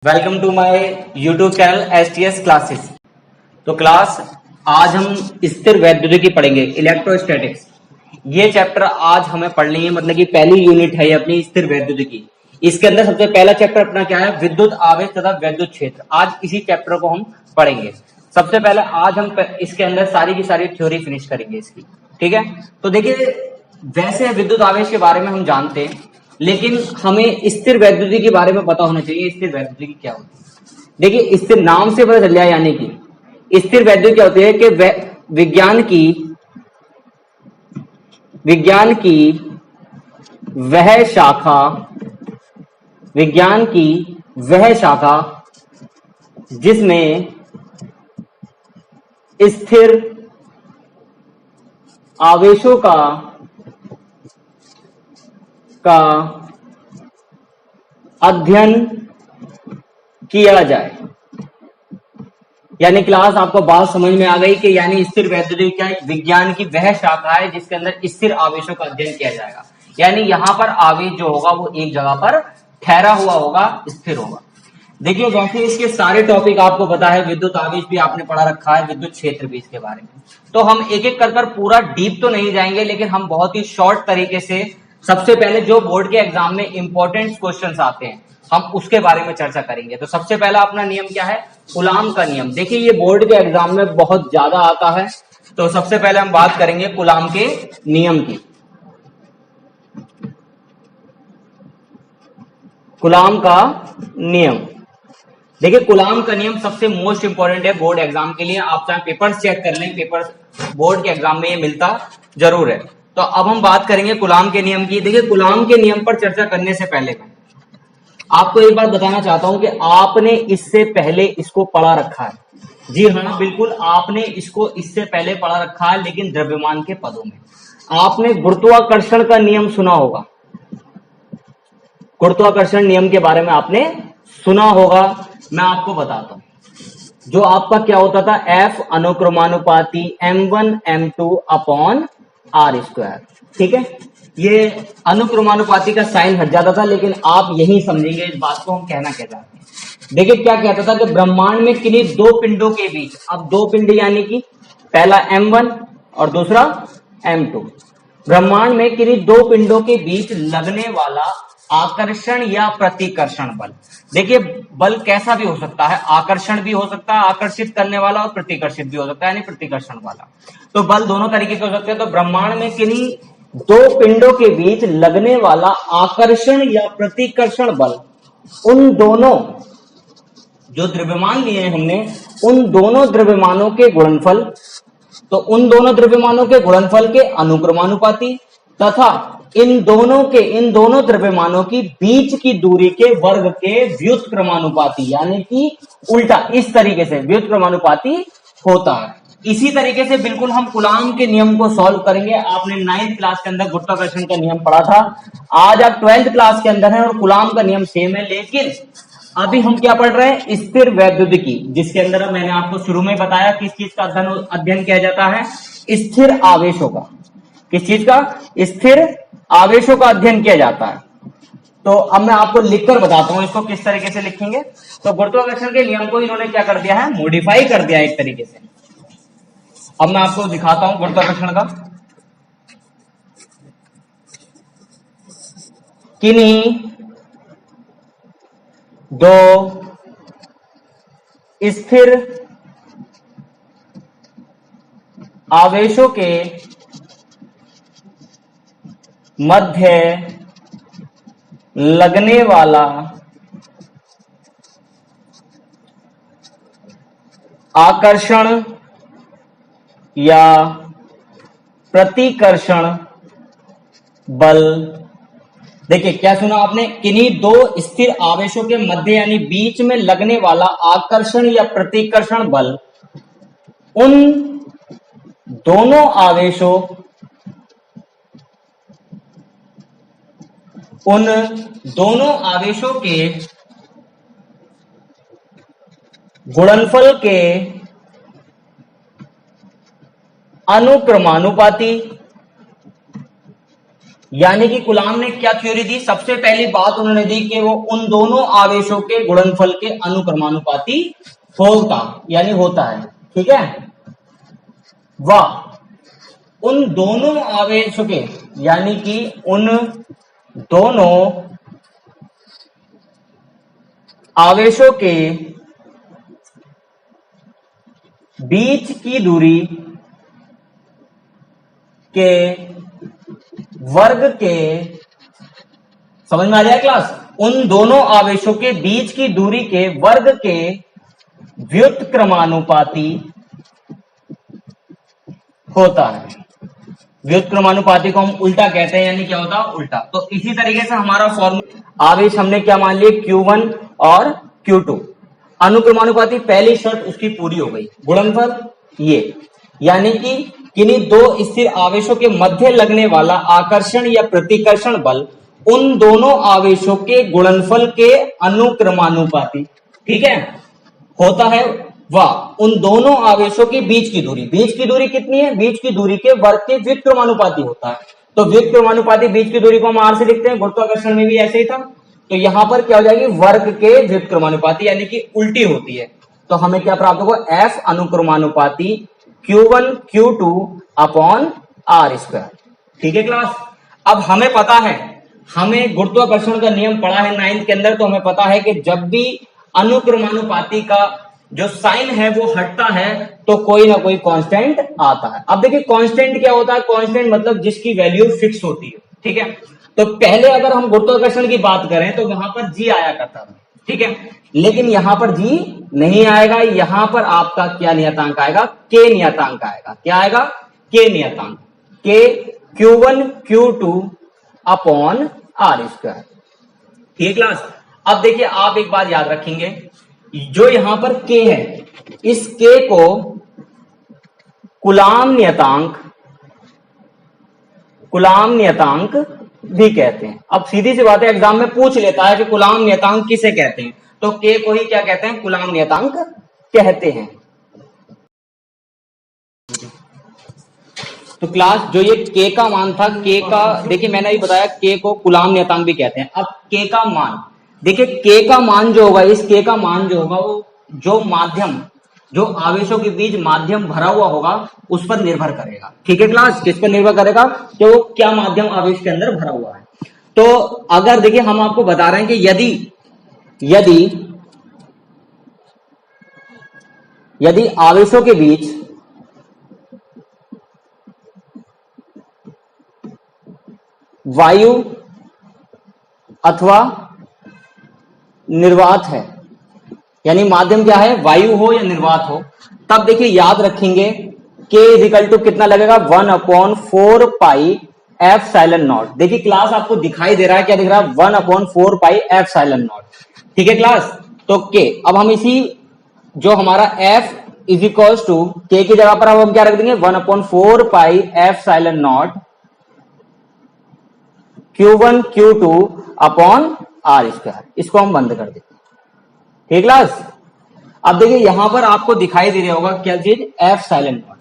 Welcome to my YouTube channel STS classes. तो class आज हम स्थिर वैद्युतिकी पढ़ेंगे, इलेक्ट्रोस्टैटिक्स। ये चैप्टर आज हमें पढ़नी है, मतलब कि पहली यूनिट है ये अपनी स्थिर वैद्युतिकी। इसके अंदर सबसे पहला चैप्टर अपना क्या है, विद्युत आवेश तथा विद्युत क्षेत्र। आज इसी चैप्टर को हम पढ़ेंगे। सबसे पहले आज हम इसके अंदर सारी की सारी थ्योरी फिनिश करेंगे इसकी, ठीक है। तो देखिए, वैसे विद्युत आवेश के बारे में हम जानते हैं, लेकिन हमें स्थिर वैद्युतिकी के बारे में पता होना चाहिए। स्थिर वैद्युतिकी क्या होती है? देखिए, स्थिर नाम से पता चल जाए, यानी कि स्थिर वैद्युतिकी क्या होती है कि विज्ञान की वह शाखा जिसमें स्थिर आवेशों का अध्ययन किया जाए। यानी क्लास आपको बात समझ में आ गई कि यानी स्थिर वैद्युतिकी क्या है? विज्ञान की वह शाखा है जिसके अंदर स्थिर आवेशों का अध्ययन किया जाएगा। यानी यहां पर आवेश जो होगा वो एक जगह पर ठहरा हुआ होगा, स्थिर होगा। देखिए, वैसे इसके सारे टॉपिक आपको पता है, विद्युत आवेश भी आपने पढ़ा रखा है, विद्युत क्षेत्र भी इसके बारे में। तो हम एक एक कर पूरा डीप तो नहीं जाएंगे, लेकिन हम बहुत ही शॉर्ट तरीके से सबसे पहले जो बोर्ड के एग्जाम में इंपॉर्टेंट क्वेश्चंस आते हैं हम उसके बारे में चर्चा करेंगे। तो सबसे पहला अपना नियम क्या है, कूलाम का नियम। देखिए, ये बोर्ड के एग्जाम में बहुत ज्यादा आता है। तो सबसे पहले हम बात करेंगे कूलाम के नियम की। कूलाम का नियम, देखिए कूलाम का नियम सबसे मोस्ट इंपॉर्टेंट है बोर्ड एग्जाम के लिए। आप चाहे पेपर्स चेक कर लें, पेपर्स बोर्ड के एग्जाम में ये मिलता जरूर है। तो अब हम बात करेंगे कूलाम के नियम की। देखिए, कूलाम के नियम पर चर्चा करने से पहले मैं आपको एक बात बताना चाहता हूं कि आपने इससे पहले इसको पढ़ा रखा है। जी हाँ, बिल्कुल, आपने इसको इससे पहले पढ़ा रखा है, लेकिन द्रव्यमान के पदों में। आपने गुरुत्वाकर्षण का नियम सुना होगा, गुरुत्वाकर्षण नियम के बारे में आपने सुना होगा। मैं आपको बताता हूं। जो आपका क्या होता था, F अनुक्रमानुपाती M1 M2 upon R²। ठीक है, ये अनुक्रमानुपाती का साइन हट जाता था, लेकिन आप यही समझेंगे इस बात को हम कहना क्या चाहते हैं। देखिए, क्या कहता था कि ब्रह्मांड में किन्हीं दो पिंडों के बीच, अब दो पिंड यानी कि पहला M1 और दूसरा M2, ब्रह्मांड में किन्हीं दो पिंडों के बीच लगने वाला आकर्षण या प्रतिकर्षण बल। देखिए, बल कैसा भी हो सकता है, आकर्षण भी हो सकता है, आकर्षित करने वाला, और प्रतिकर्षित भी हो सकता है, यानी प्रतिकर्षण वाला। तो बल दोनों तरीके के हो सकते हैं। तो ब्रह्मांड में किन्हीं दो पिंडों के बीच लगने वाला आकर्षण या प्रतिकर्षण बल, उन दोनों जो द्रव्यमान लिए हैं हमने, उन दोनों द्रव्यमानों के गुणनफल, तो उन दोनों द्रव्यमानों के गुणनफल के अनुक्रमानुपाती तथा इन दोनों द्रव्यमानों की बीच की दूरी के वर्ग के व्युत्क्रमानुपाती, यानी कि उल्टा इस तरीके से व्युत्क्रमानुपाती होता है। इसी तरीके से बिल्कुल हम कूलाम के नियम को सॉल्व करेंगे। आपने 9th क्लास के अंदर गुरुत्वाकर्षण का नियम पढ़ा था, आज आप 12th क्लास के अंदर हैं और कूलाम का नियम सेम है। लेकिन अभी हम क्या पढ़ रहे हैं, स्थिर वैद्युतिकी, जिसके अंदर मैंने आपको शुरू में बताया किस चीज का अध्ययन किया जाता है, स्थिर आवेशों का। किस चीज का? स्थिर आवेशों का अध्ययन किया जाता है। तो अब मैं आपको लिखकर बताता हूं इसको किस तरीके से लिखेंगे। तो गुरुत्वाकर्षण के नियम को इन्होंने क्या कर दिया है, मॉडिफाई कर दिया एक तरीके से। अब मैं आपको दिखाता हूं गुरुत्वाकर्षण का। किन्हीं दो स्थिर आवेशों के मध्य लगने वाला आकर्षण या प्रतिकर्षण बल। देखिए, क्या सुना आपने, किन्हीं दो स्थिर आवेशों के मध्य यानी बीच में लगने वाला आकर्षण या प्रतिकर्षण बल उन दोनों आवेशों के गुणनफल के अनुक्रमानुपाती यानी कि कूलाम ने क्या थ्योरी दी, सबसे पहली बात उन्होंने दी कि वो उन दोनों आवेशों के गुणनफल के अनुक्रमानुपाती होता, यानी होता है, ठीक है। वह उन दोनों आवेशों के, यानी कि उन दोनों आवेशों के बीच की दूरी के वर्ग के, समझ में आ जाए क्लास, उन दोनों आवेशों के बीच की दूरी के वर्ग के व्युत्क्रमानुपाती होता है। व्युत्क्रमानुपाती को हम उल्टा कहते हैं, यानी क्या होता है, उल्टा। तो इसी तरीके से हमारा फॉर्मूला आवेश हमने क्या मान लिए, Q1 और Q2। अनुक्रमानुपाती पहली शर्त उसकी पूरी हो गई, गुणनफल ये, यानी कि किन्हीं दो स्थिर आवेशों के मध्य लगने वाला आकर्षण या प्रतिकर्षण बल उन दोनों आवेशों के गुणनफल के अनुक्रमानुपाती, ठीक है, होता है। वह उन दोनों आवेशों के बीच की दूरी, बीच की दूरी कितनी है, बीच की दूरी के वर्ग के व्युत्क्रमानुपाती होता है। तो व्युत्क्रमानुपाती बीच की दूरी को हम आर से लिखते हैं, गुरुत्वाकर्षण में भी ऐसे ही था। तो यहां पर क्या हो जाएगी, वर्ग के व्युत्क्रमानुपाती, यानी कि उल्टी होती है। तो हमें क्या प्राप्त होगा, एफ अनुक्रमानुपाती Q1 Q2 upon are square, ठीक है क्लास। अब हमें पता है, हमें गुरुत्वाकर्षण का नियम पढ़ा है 9th के अंदर, तो हमें पता है कि जब भी अनुक्रमानुपाती का जो साइन है वो हटता है तो कोई ना कोई कांस्टेंट आता है। अब देखिए कांस्टेंट क्या होता है, कांस्टेंट मतलब जिसकी वैल्यू फिक्स होती है, ठीक है। तो पहले अगर हम गुरुत्वाकर्षण की बात करें तो वहां पर जी आया करता था, ठीक है, लेकिन यहां पर जी नहीं आएगा। यहां पर आपका क्या नियतांक आएगा, के नियतांक आएगा। क्या आएगा, के नियतांक, के Q1 Q2 upon are square, ठीक है क्लास। अब देखिए आप एक बात याद रखेंगे, जो यहां पर के है, इस के को कूलाम नियतांक भी कहते हैं। अब सीधी सी बात है, एग्जाम में पूछ लेता है कि कूलाम नियतांक किसे कहते हैं, तो के को ही क्या कहते हैं, कूलाम नियतांक कहते हैं। तो क्लास जो ये के का मान था, के का देखिए मैंने अभी बताया के को कूलाम नियतांक भी कहते हैं। अब के का मान देखिए, के का मान जो होगा, इस के का मान जो होगा वो जो माध्यम, जो आवेशों के बीच माध्यम भरा हुआ होगा उस पर निर्भर करेगा, ठीक है क्लास। किस पर निर्भर करेगा, कि वो क्या माध्यम आवेश के अंदर भरा हुआ है। तो अगर देखिए हम आपको बता रहे हैं कि यदि आवेशों के बीच वायु अथवा निर्वात है, यानी माध्यम क्या है, वायु हो या निर्वात हो, तब देखिए याद रखेंगे K इजिकल टू कितना लगेगा, 1/4 पाई एप्सिलॉन नॉट। देखिए क्लास आपको दिखाई दे रहा है, क्या दिख रहा है, 1/4 पाई एप्सिलॉन नॉट, ठीक है क्लास। तो K, अब हम इसी जो हमारा F इजिकल टू K की जगह पर अब हम क्या रख देंगे, 1/4 pi epsilon naught Q1 Q2 upon are square. इसको हम बंद कर देते हैं, ठीक क्लास। अब देखिए यहां पर आपको दिखाई दे रहा होगा क्या चीज, एप्सिलॉन नॉट।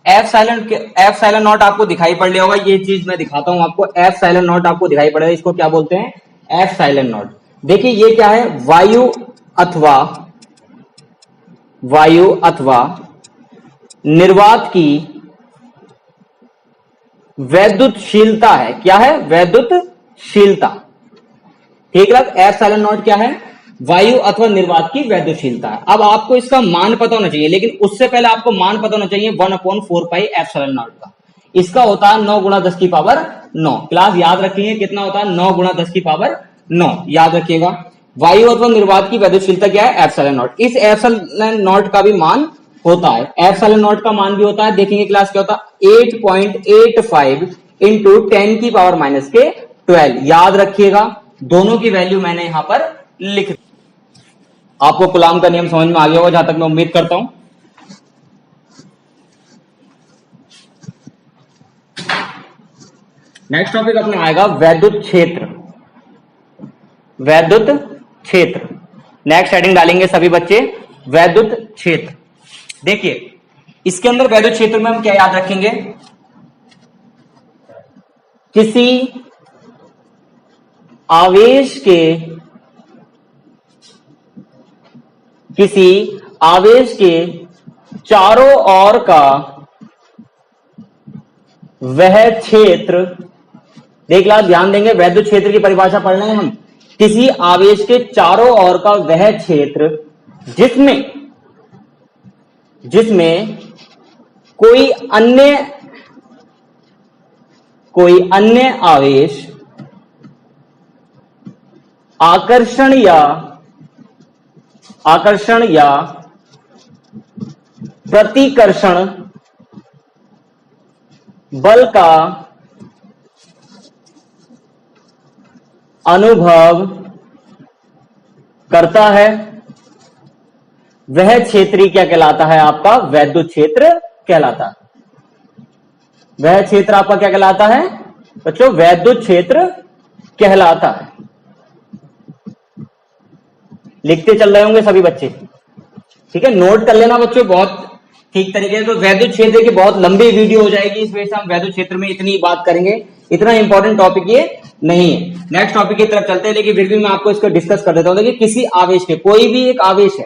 एप्सिलॉन नॉट आपको दिखाई पड़ रहा होगा, ये चीज मैं दिखाता हूं आपको। एप्सिलॉन नॉट आपको दिखाई पड़ेगा, इसको क्या बोलते हैं, एप्सिलॉन नॉट। देखिए ये क्या है, वायु अथवा निर्वात की वैद्युतशीलता है। क्या है, वैद्युतशीलता, ठीक है। एप्सिलॉन नॉट क्या है, वायु अथवा निर्वात की वैद्युतशीलता है। अब आपको इसका मान पता होना चाहिए, लेकिन उससे पहले आपको मान पता होना चाहिए 1/4 पाई एप्सिलॉन नॉट का। इसका होता है 9 गुणा 10 की पावर 9। क्लास याद रखिए कितना होता है, 9 गुणा 10 की पावर 9, याद रखिएगा। वायु अथवा निर्वात की वैद्युतशीलता क्या है, एप्सिलॉन नॉट। इस एप्सिलॉन नॉट का भी मान होता है, एप्सिलॉन नॉट का मान भी होता है। देखेंगे क्लास क्या होता है, 8.85 इंटू 10 की पावर -12। याद रखिएगा, दोनों की वैल्यू मैंने यहां पर लिख दी। आपको कूलाम का नियम समझ में आ गया होगा, जहां तक मैं उम्मीद करता हूं। नेक्स्ट टॉपिक अपना आएगा वैद्युत क्षेत्र। नेक्स्ट हेडिंग डालेंगे सभी बच्चे, वैद्युत क्षेत्र। देखिए इसके अंदर वैद्युत क्षेत्र में हम क्या याद रखेंगे, किसी आवेश के चारों ओर का वह क्षेत्र, देख ला, ध्यान देंगे, वैद्युत क्षेत्र की परिभाषा पढ़ रहे हैं हम। किसी आवेश के चारों ओर का वह क्षेत्र जिसमें कोई अन्य आवेश आकर्षण या प्रतिकर्षण बल का अनुभव करता है, वह क्षेत्र ही क्या कहलाता है? आपका वैद्युत क्षेत्र कहलाता है। वह क्षेत्र आपका क्या कहलाता है बच्चों? वैद्युत क्षेत्र कहलाता है। लिखते चल रहे होंगे सभी बच्चे, ठीक है? नोट कर लेना बच्चों बहुत ठीक तरीके से। तो वैद्युत क्षेत्र की बहुत लंबी वीडियो हो जाएगी, इस वजह से हम वैद्युत क्षेत्र में इतनी बात करेंगे। इतना इंपॉर्टेंट टॉपिक ये नहीं है। नेक्स्ट टॉपिक की तरफ चलते हैं, लेकिन फिर भी मैं आपको इसको डिस्कस कर देता हूं। देखिए, किसी आवेश के, कोई भी एक आवेश है,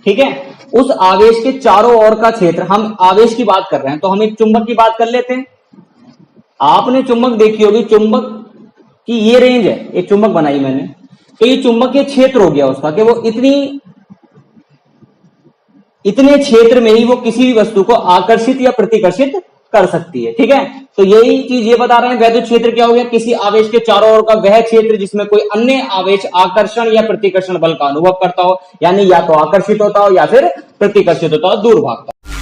ठीक है, उस आवेश के चारों ओर का क्षेत्र, हम आवेश की बात कर रहे हैं तो हम एक चुंबक की बात कर लेते हैं। आपने चुंबक देखी होगी, चुंबक की ये रेंज है, एक चुंबक बनाई मैंने, तो ये चुंबकीय क्षेत्र हो गया उसका कि वो इतने क्षेत्र में ही वो किसी भी वस्तु को आकर्षित या प्रतिकर्षित कर सकती है, ठीक है? तो यही चीज ये बता रहे हैं, वैद्युत क्षेत्र क्या हो गया? किसी आवेश के चारों ओर का वह क्षेत्र जिसमें कोई अन्य आवेश आकर्षण या प्रतिकर्षण बल का अनुभव करता हो, यानी या तो आकर्षित होता हो या फिर प्रतिकर्षित होता हो, दूर भागता हो।